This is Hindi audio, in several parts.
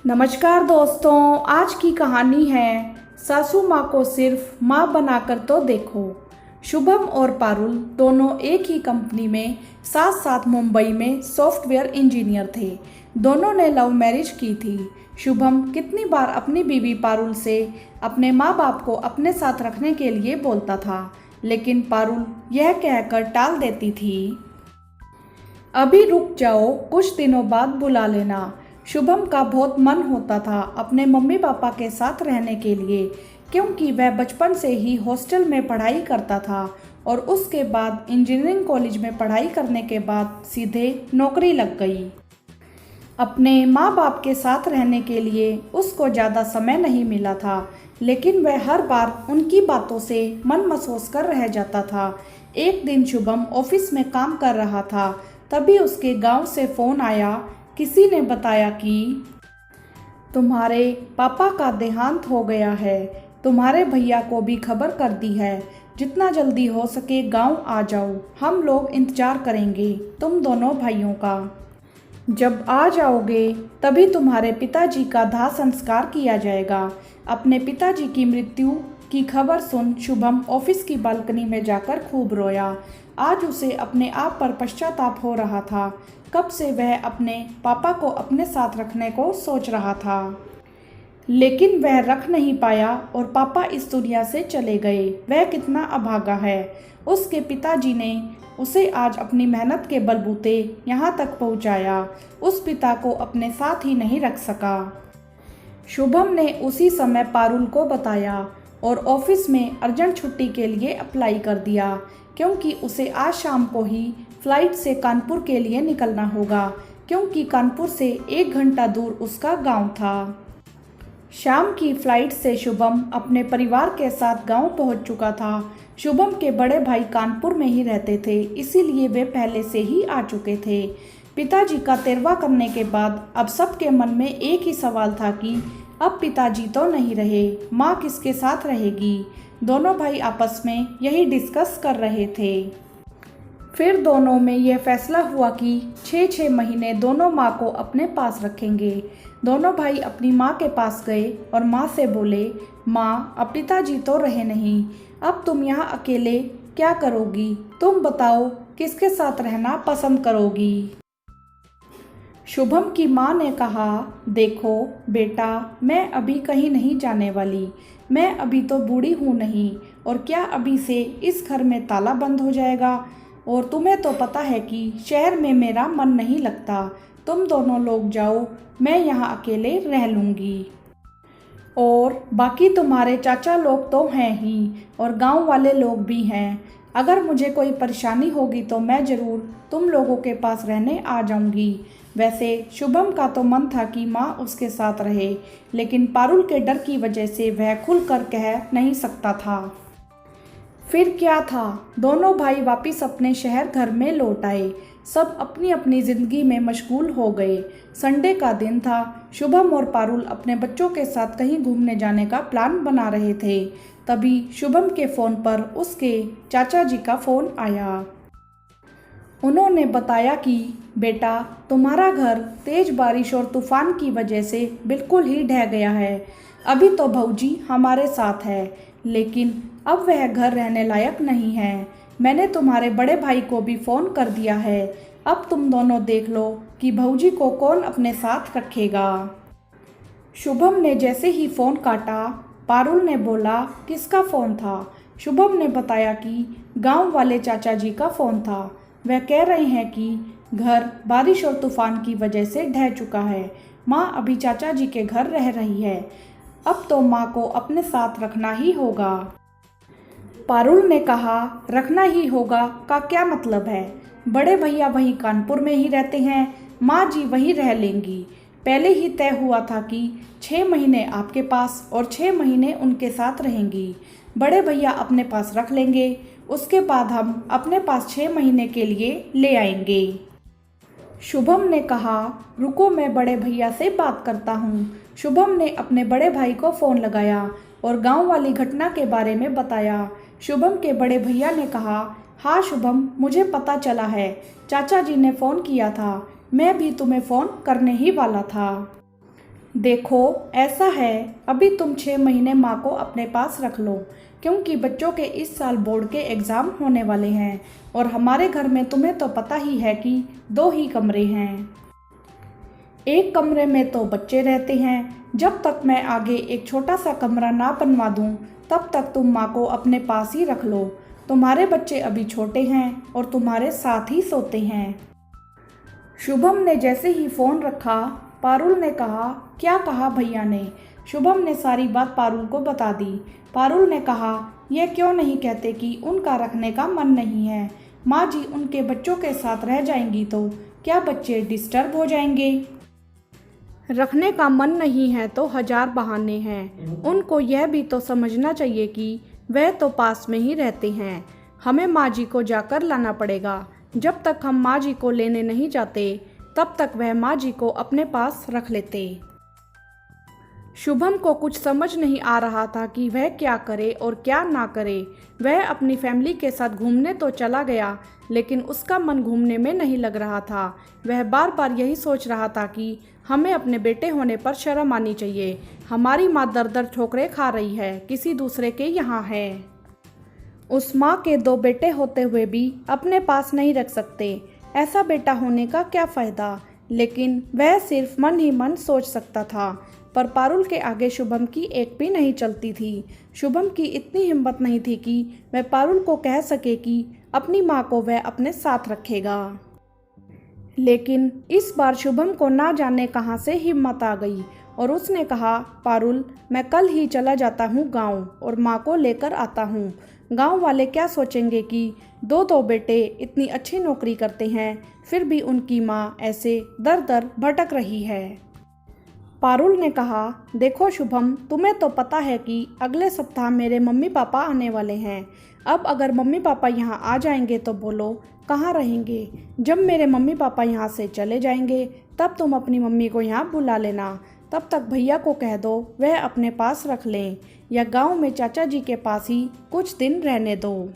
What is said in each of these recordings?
नमस्कार दोस्तों, आज की कहानी है सासू माँ को सिर्फ माँ बनाकर तो देखो। शुभम और पारुल दोनों एक ही कंपनी में साथ साथ मुंबई में सॉफ्टवेयर इंजीनियर थे। दोनों ने लव मैरिज की थी। शुभम कितनी बार अपनी बीवी पारुल से अपने माँ बाप को अपने साथ रखने के लिए बोलता था, लेकिन पारुल यह कहकर टाल देती थी, अभी रुक जाओ, कुछ दिनों बाद बुला लेना। शुभम का बहुत मन होता था अपने मम्मी पापा के साथ रहने के लिए, क्योंकि वह बचपन से ही हॉस्टल में पढ़ाई करता था और उसके बाद इंजीनियरिंग कॉलेज में पढ़ाई करने के बाद सीधे नौकरी लग गई। अपने माँ बाप के साथ रहने के लिए उसको ज़्यादा समय नहीं मिला था, लेकिन वह हर बार उनकी बातों से मन महसूस कर रह जाता था। एक दिन शुभम ऑफिस में काम कर रहा था, तभी उसके गांव से फ़ोन आया। किसी ने बताया कि तुम्हारे पापा का देहांत हो गया है, तुम्हारे भैया को भी खबर कर दी है, जितना जल्दी हो सके गांव आ जाओ, हम लोग इंतज़ार करेंगे तुम दोनों भाइयों का। जब आ जाओगे तभी तुम्हारे पिताजी का दाह संस्कार किया जाएगा। अपने पिताजी की मृत्यु की खबर सुन शुभम ऑफिस की बालकनी में जाकर खूब रोया। आज उसे अपने आप पर पश्चाताप हो रहा था। कब से वह अपने पापा को अपने साथ रखने को सोच रहा था, लेकिन वह रख नहीं पाया और पापा इस दुनिया से चले गए। वह कितना अभागा है। उसके पिताजी ने उसे आज अपनी मेहनत के बलबूते यहाँ तक पहुँचाया। उस पिता को अपने साथ ही नहीं रख सका। शुभम ने उसी समय पारुल को बताया और ऑफिस में अर्जेंट छुट्टी के लिए अप्लाई कर दिया, क्योंकि उसे आज शाम को ही फ्लाइट से कानपुर के लिए निकलना होगा, क्योंकि कानपुर से 1 घंटा दूर उसका गांव था। शाम की फ्लाइट से शुभम अपने परिवार के साथ गांव पहुंच चुका था। शुभम के बड़े भाई कानपुर में ही रहते थे, इसीलिए वे पहले से ही आ चुके थे। पिताजी का तेरवा करने के बाद अब सबके मन में एक ही सवाल था कि अब पिताजी तो नहीं रहे, माँ किसके साथ रहेगी। दोनों भाई आपस में यही डिस्कस कर रहे थे। फिर दोनों में यह फैसला हुआ कि 6-6 महीने दोनों माँ को अपने पास रखेंगे। दोनों भाई अपनी माँ के पास गए और माँ से बोले, माँ अब पिताजी तो रहे नहीं, अब तुम यहाँ अकेले क्या करोगी, तुम बताओ किसके साथ रहना पसंद करोगी। शुभम की माँ ने कहा, देखो बेटा, मैं अभी कहीं नहीं जाने वाली, मैं अभी तो बूढ़ी हूँ नहीं, और क्या अभी से इस घर में ताला बंद हो जाएगा, और तुम्हें तो पता है कि शहर में मेरा मन नहीं लगता, तुम दोनों लोग जाओ, मैं यहाँ अकेले रह लूँगी। और बाकी तुम्हारे चाचा लोग तो हैं ही और गांव वाले लोग भी हैं। अगर मुझे कोई परेशानी होगी तो मैं ज़रूर तुम लोगों के पास रहने आ जाऊंगी। वैसे शुभम का तो मन था कि माँ उसके साथ रहे, लेकिन पारुल के डर की वजह से वह खुलकर कह नहीं सकता था। फिर क्या था, दोनों भाई वापिस अपने शहर घर में लौट आए। सब अपनी अपनी ज़िंदगी में मशगूल हो गए। संडे का दिन था। शुभम और पारुल अपने बच्चों के साथ कहीं घूमने जाने का प्लान बना रहे थे। तभी शुभम के फ़ोन पर उसके चाचा जी का फ़ोन आया। उन्होंने बताया कि बेटा, तुम्हारा घर तेज बारिश और तूफान की वजह से बिल्कुल ही ढह गया है। अभी तो भौजी हमारे साथ है, लेकिन अब वह घर रहने लायक नहीं है। मैंने तुम्हारे बड़े भाई को भी फ़ोन कर दिया है। अब तुम दोनों देख लो कि भौजी को कौन अपने साथ रखेगा। शुभम ने जैसे ही फ़ोन काटा, पारुल ने बोला, किसका फ़ोन था। शुभम ने बताया कि गांव वाले चाचा जी का फ़ोन था। वह कह रहे हैं कि घर बारिश और तूफान की वजह से ढह चुका है। माँ अभी चाचा जी के घर रह रही है। अब तो माँ को अपने साथ रखना ही होगा। पारुल ने कहा, रखना ही होगा का क्या मतलब है। बड़े भैया वहीं कानपुर में ही रहते हैं, माँ जी वहीं रह लेंगी। पहले ही तय हुआ था कि 6 महीने आपके पास और 6 महीने उनके साथ रहेंगी। बड़े भैया अपने पास रख लेंगे, उसके बाद हम अपने पास 6 महीने के लिए ले आएंगे। शुभम ने कहा, रुको मैं बड़े भैया से बात करता हूँ। शुभम ने अपने बड़े भाई को फ़ोन लगाया और गांव वाली घटना के बारे में बताया। शुभम के बड़े भैया ने कहा, हाँ शुभम, मुझे पता चला है, चाचा जी ने फ़ोन किया था, मैं भी तुम्हें फ़ोन करने ही वाला था। देखो ऐसा है, अभी तुम 6 महीने माँ को अपने पास रख लो, क्योंकि बच्चों के इस साल बोर्ड के एग्ज़ाम होने वाले हैं और हमारे घर में तुम्हें तो पता ही है कि 2 ही कमरे हैं। एक कमरे में तो बच्चे रहते हैं। जब तक मैं आगे एक छोटा सा कमरा ना बनवा दूँ तब तक तुम माँ को अपने पास ही रख लो। तुम्हारे बच्चे अभी छोटे हैं और तुम्हारे साथ ही सोते हैं। शुभम ने जैसे ही फ़ोन रखा, पारुल ने कहा, क्या कहा भैया ने? शुभम ने सारी बात पारुल को बता दी। पारुल ने कहा, यह क्यों नहीं कहते कि उनका रखने का मन नहीं है। माँ जी उनके बच्चों के साथ रह जाएंगी तो क्या बच्चे डिस्टर्ब हो जाएंगे? रखने का मन नहीं है तो 1000 बहाने हैं। उनको यह भी तो समझना चाहिए कि वह तो पास में ही रहते हैं। हमें माँ जी को जाकर लाना पड़ेगा। जब तक हम माँ जी को लेने नहीं जाते तब तक वह माँ जी को अपने पास रख लेते। शुभम को कुछ समझ नहीं आ रहा था कि वह क्या करे और क्या ना करे। वह अपनी फैमिली के साथ घूमने तो चला गया, लेकिन उसका मन घूमने में नहीं लग रहा था। वह बार बार यही सोच रहा था कि हमें अपने बेटे होने पर शर्म आनी चाहिए। हमारी माँ दर दर ठोकरें खा रही है, किसी दूसरे के यहाँ है। उस माँ के 2 बेटे होते हुए भी अपने पास नहीं रख सकते। ऐसा बेटा होने का क्या फ़ायदा? लेकिन वह सिर्फ मन ही मन सोच सकता था। पर पारुल के आगे शुभम की एक भी नहीं चलती थी। शुभम की इतनी हिम्मत नहीं थी कि वह पारुल को कह सके कि अपनी माँ को वह अपने साथ रखेगा। लेकिन इस बार शुभम को ना जाने कहाँ से हिम्मत आ गई और उसने कहा, पारुल मैं कल ही चला जाता हूँ गाँव और माँ को लेकर आता हूँ। गांव वाले क्या सोचेंगे कि 2 बेटे इतनी अच्छी नौकरी करते हैं, फिर भी उनकी माँ ऐसे दर दर भटक रही है। पारुल ने कहा, देखो शुभम, तुम्हें तो पता है कि अगले सप्ताह मेरे मम्मी पापा आने वाले हैं। अब अगर मम्मी पापा यहाँ आ जाएंगे तो बोलो कहाँ रहेंगे। जब मेरे मम्मी पापा यहाँ से चले जाएंगे तब तुम अपनी मम्मी को यहाँ बुला लेना। तब तक भैया को कह दो वह अपने पास रख लें या गांव में चाचा जी के पास ही कुछ दिन रहने दो।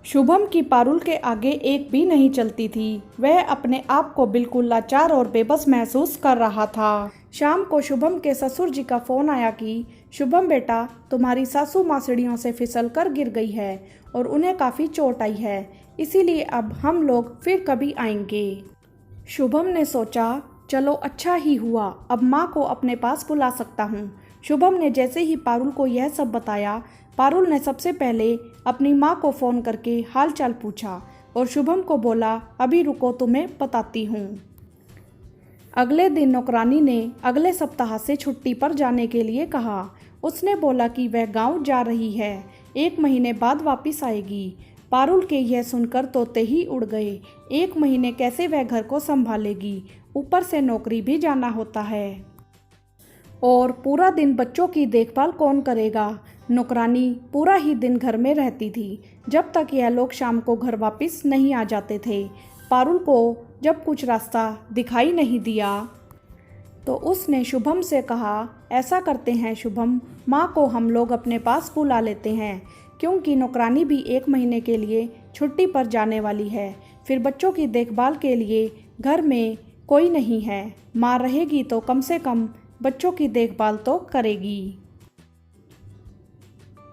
शुभम की पारुल के आगे एक भी नहीं चलती थी। वह अपने आप को बिल्कुल लाचार और बेबस महसूस कर रहा था। शाम को शुभम के ससुर जी का फ़ोन आया कि शुभम बेटा, तुम्हारी सासू माँ सीढ़ियों से फिसल कर गिर गई है और उन्हें काफ़ी चोट आई है, इसीलिए अब हम लोग फिर कभी आएंगे। शुभम ने सोचा, चलो अच्छा ही हुआ, अब माँ को अपने पास बुला सकता हूँ। शुभम ने जैसे ही पारुल को यह सब बताया, पारुल ने सबसे पहले अपनी माँ को फ़ोन करके हाल चाल पूछा और शुभम को बोला, अभी रुको तुम्हें बताती हूँ। अगले दिन नौकरानी ने अगले सप्ताह से छुट्टी पर जाने के लिए कहा। उसने बोला कि वह गांव जा रही है, 1 महीने बाद वापस आएगी। पारुल के यह सुनकर तोते ही उड़ गए। 1 महीने कैसे वह घर को संभालेगी? ऊपर से नौकरी भी जाना होता है और पूरा दिन बच्चों की देखभाल कौन करेगा? नौकरानी पूरा ही दिन घर में रहती थी, जब तक यह लोग शाम को घर वापस नहीं आ जाते थे। पारुल को जब कुछ रास्ता दिखाई नहीं दिया तो उसने शुभम से कहा, ऐसा करते हैं शुभम, माँ को हम लोग अपने पास बुला लेते हैं, क्योंकि नौकरानी भी 1 महीने के लिए छुट्टी पर जाने वाली है। फिर बच्चों की देखभाल के लिए घर में कोई नहीं है। माँ रहेगी तो कम से कम बच्चों की देखभाल तो करेगी।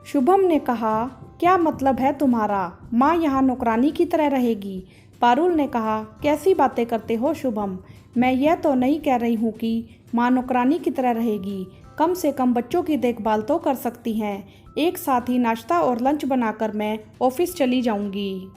शुभम ने कहा, क्या मतलब है तुम्हारा? माँ यहाँ नौकरानी की तरह रहेगी? पारुल ने कहा, कैसी बातें करते हो शुभम? मैं यह तो नहीं कह रही हूँ कि माँ नौकरानी की तरह रहेगी। कम से कम बच्चों की देखभाल तो कर सकती हैं। एक साथ ही नाश्ता और लंच बनाकर मैं ऑफिस चली जाऊँगी।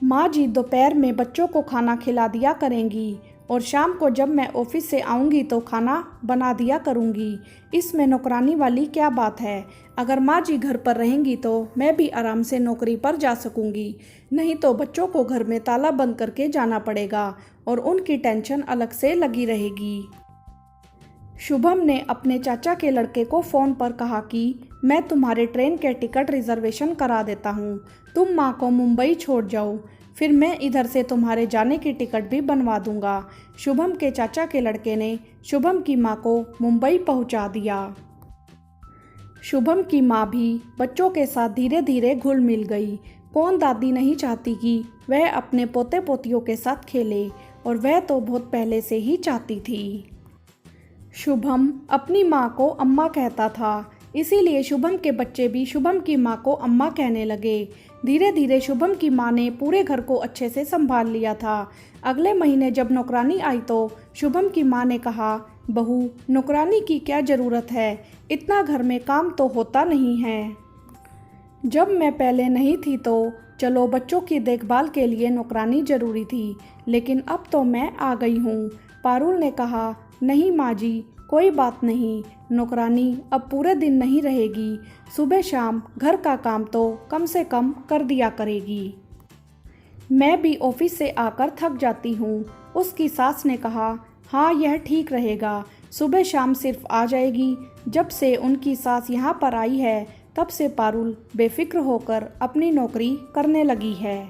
माँ जी दोपहर में बच्चों को खाना खिला दिया करेंगी और शाम को जब मैं ऑफिस से आऊँगी तो खाना बना दिया करूँगी। इसमें नौकरानी वाली क्या बात है? अगर माँ जी घर पर रहेंगी तो मैं भी आराम से नौकरी पर जा सकूँगी, नहीं तो बच्चों को घर में ताला बंद करके जाना पड़ेगा और उनकी टेंशन अलग से लगी रहेगी। शुभम ने अपने चाचा के लड़के को फ़ोन पर कहा कि मैं तुम्हारे ट्रेन के टिकट रिजर्वेशन करा देता हूँ, तुम माँ को मुंबई छोड़ जाओ, फिर मैं इधर से तुम्हारे जाने की टिकट भी बनवा दूंगा। शुभम के चाचा के लड़के ने शुभम की माँ को मुंबई पहुँचा दिया। शुभम की माँ भी बच्चों के साथ धीरे धीरे घुल मिल गई। कौन दादी नहीं चाहती कि वह अपने पोते पोतियों के साथ खेले, और वह तो बहुत पहले से ही चाहती थी। शुभम अपनी माँ को अम्मा कहता था, इसीलिए शुभम के बच्चे भी शुभम की माँ को अम्मा कहने लगे। धीरे धीरे शुभम की माँ ने पूरे घर को अच्छे से संभाल लिया था। अगले महीने जब नौकरानी आई तो शुभम की माँ ने कहा, बहू, नौकरानी की क्या ज़रूरत है, इतना घर में काम तो होता नहीं है। जब मैं पहले नहीं थी तो चलो बच्चों की देखभाल के लिए नौकरानी ज़रूरी थी, लेकिन अब तो मैं आ गई हूँ। पारुल ने कहा, नहीं माँ जी, कोई बात नहीं, नौकरानी अब पूरे दिन नहीं रहेगी, सुबह शाम घर का काम तो कम से कम कर दिया करेगी। मैं भी ऑफिस से आकर थक जाती हूँ। उसकी सास ने कहा, हाँ यह ठीक रहेगा, सुबह शाम सिर्फ आ जाएगी। जब से उनकी सास यहाँ पर आई है तब से पारुल बेफिक्र होकर अपनी नौकरी करने लगी है।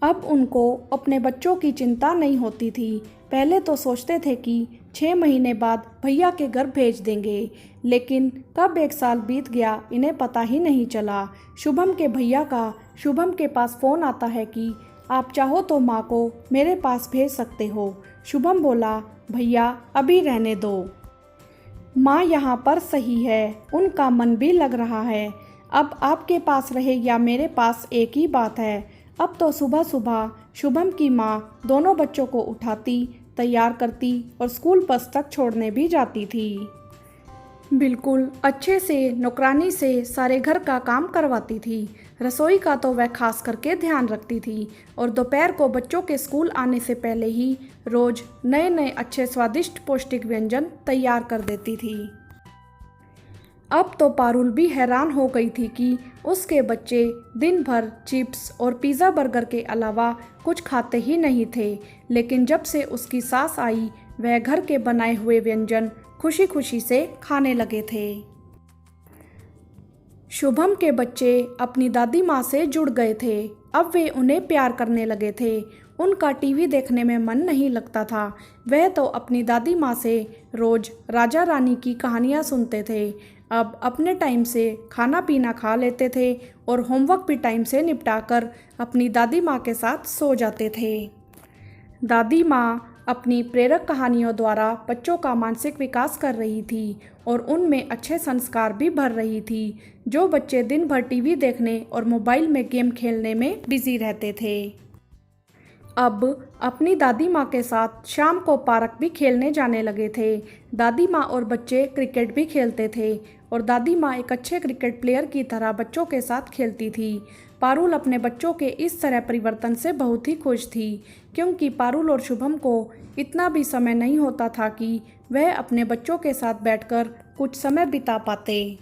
अब उनको अपने बच्चों की चिंता नहीं होती थी। पहले तो सोचते थे कि 6 महीने बाद भैया के घर भेज देंगे, लेकिन कब 1 साल बीत गया इन्हें पता ही नहीं चला। शुभम के भैया का शुभम के पास फ़ोन आता है कि आप चाहो तो माँ को मेरे पास भेज सकते हो। शुभम बोला, भैया अभी रहने दो, माँ यहाँ पर सही है, उनका मन भी लग रहा है। अब आपके पास रहे या मेरे पास एक ही बात है। अब तो सुबह सुबह शुभम की माँ दोनों बच्चों को उठाती, तैयार करती और स्कूल बस तक छोड़ने भी जाती थी। बिल्कुल अच्छे से नौकरानी से सारे घर का काम करवाती थी। रसोई का तो वह खास करके ध्यान रखती थी और दोपहर को बच्चों के स्कूल आने से पहले ही रोज नए नए अच्छे स्वादिष्ट पौष्टिक व्यंजन तैयार कर देती थी। अब तो पारुल भी हैरान हो गई थी कि उसके बच्चे दिन भर चिप्स और पिज़्ज़ा बर्गर के अलावा कुछ खाते ही नहीं थे, लेकिन जब से उसकी सास आई वह घर के बनाए हुए व्यंजन खुशी खुशी से खाने लगे थे। शुभम के बच्चे अपनी दादी माँ से जुड़ गए थे। अब वे उन्हें प्यार करने लगे थे। उनका टीवी देखने में मन नहीं लगता था। वह तो अपनी दादी माँ से रोज राजा रानी की कहानियाँ सुनते थे। अब अपने टाइम से खाना पीना खा लेते थे और होमवर्क भी टाइम से निपटाकर अपनी दादी माँ के साथ सो जाते थे। दादी माँ अपनी प्रेरक कहानियों द्वारा बच्चों का मानसिक विकास कर रही थी और उनमें अच्छे संस्कार भी भर रही थी। जो बच्चे दिन भर टीवी देखने और मोबाइल में गेम खेलने में बिजी रहते थे, अब अपनी दादी माँ के साथ शाम को पार्क भी खेलने जाने लगे थे। दादी माँ और बच्चे क्रिकेट भी खेलते थे और दादी माँ एक अच्छे क्रिकेट प्लेयर की तरह बच्चों के साथ खेलती थी। पारुल अपने बच्चों के इस तरह परिवर्तन से बहुत ही खुश थी, क्योंकि पारुल और शुभम को इतना भी समय नहीं होता था कि वह अपने बच्चों के साथ बैठकर कुछ समय बिता पाते।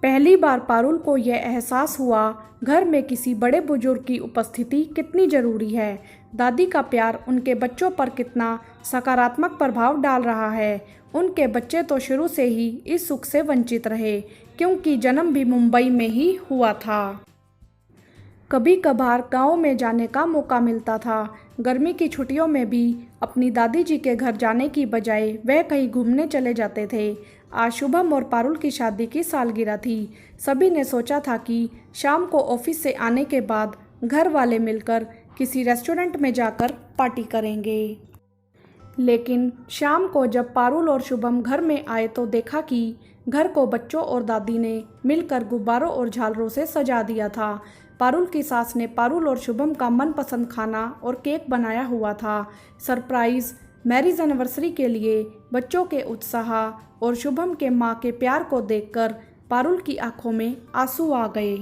पहली बार पारुल को यह एहसास हुआ घर में किसी बड़े बुजुर्ग की उपस्थिति कितनी ज़रूरी है। दादी का प्यार उनके बच्चों पर कितना सकारात्मक प्रभाव डाल रहा है। उनके बच्चे तो शुरू से ही इस सुख से वंचित रहे, क्योंकि जन्म भी मुंबई में ही हुआ था। कभी कभार गांव में जाने का मौका मिलता था। गर्मी की छुट्टियों में भी अपनी दादी जी के घर जाने की बजाय वह कहीं घूमने चले जाते थे। आज शुभम और पारुल की शादी की सालगिरह थी। सभी ने सोचा था कि शाम को ऑफिस से आने के बाद घर वाले मिलकर किसी रेस्टोरेंट में जाकर पार्टी करेंगे। लेकिन शाम को जब पारुल और शुभम घर में आए तो देखा कि घर को बच्चों और दादी ने मिलकर गुब्बारों और झालरों से सजा दिया था। पारुल की सास ने पारुल और शुभम का मनपसंद खाना और केक बनाया हुआ था। सरप्राइज़ मैरिज एनिवर्सरी के लिए बच्चों के उत्साह और शुभम के माँ के प्यार को देखकर पारुल की आंखों में आंसू आ गए।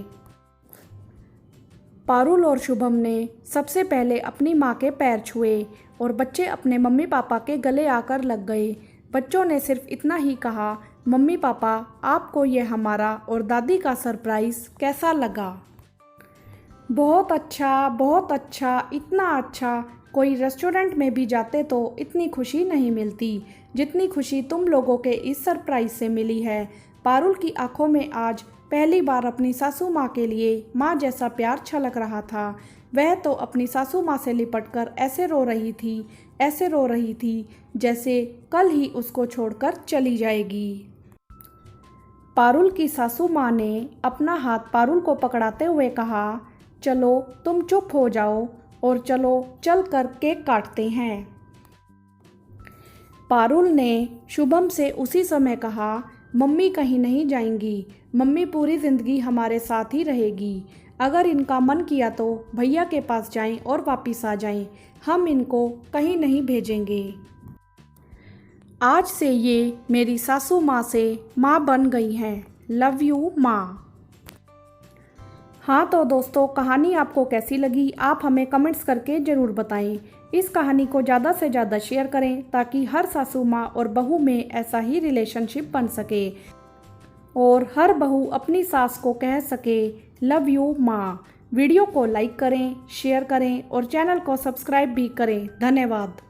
पारुल और शुभम ने सबसे पहले अपनी माँ के पैर छुए और बच्चे अपने मम्मी पापा के गले आकर लग गए। बच्चों ने सिर्फ इतना ही कहा, मम्मी पापा, आपको ये हमारा और दादी का सरप्राइज़ कैसा लगा? बहुत अच्छा, इतना अच्छा। कोई रेस्टोरेंट में भी जाते तो इतनी खुशी नहीं मिलती जितनी खुशी तुम लोगों के इस सरप्राइज से मिली है। पारुल की आंखों में आज पहली बार अपनी सासू माँ के लिए माँ जैसा प्यार छलक रहा था। वह तो अपनी सासू माँ से लिपटकर ऐसे रो रही थी जैसे कल ही उसको छोड़कर चली जाएगी। पारुल की सासू माँ ने अपना हाथ पारुल को पकड़ाते हुए कहा, चलो तुम चुप हो जाओ और चलो चल कर केक काटते हैं। पारुल ने शुभम से उसी समय कहा, मम्मी कहीं नहीं जाएंगी, मम्मी पूरी ज़िंदगी हमारे साथ ही रहेगी। अगर इनका मन किया तो भैया के पास जाएं और वापस आ जाएं, हम इनको कहीं नहीं भेजेंगे। आज से ये मेरी सासू माँ से माँ बन गई हैं। लव यू माँ। हाँ तो दोस्तों, कहानी आपको कैसी लगी आप हमें कमेंट्स करके ज़रूर बताएं। इस कहानी को ज़्यादा से ज़्यादा शेयर करें ताकि हर सासू माँ और बहू में ऐसा ही रिलेशनशिप बन सके और हर बहू अपनी सास को कह सके लव यू माँ। वीडियो को लाइक करें, शेयर करें और चैनल को सब्सक्राइब भी करें। धन्यवाद।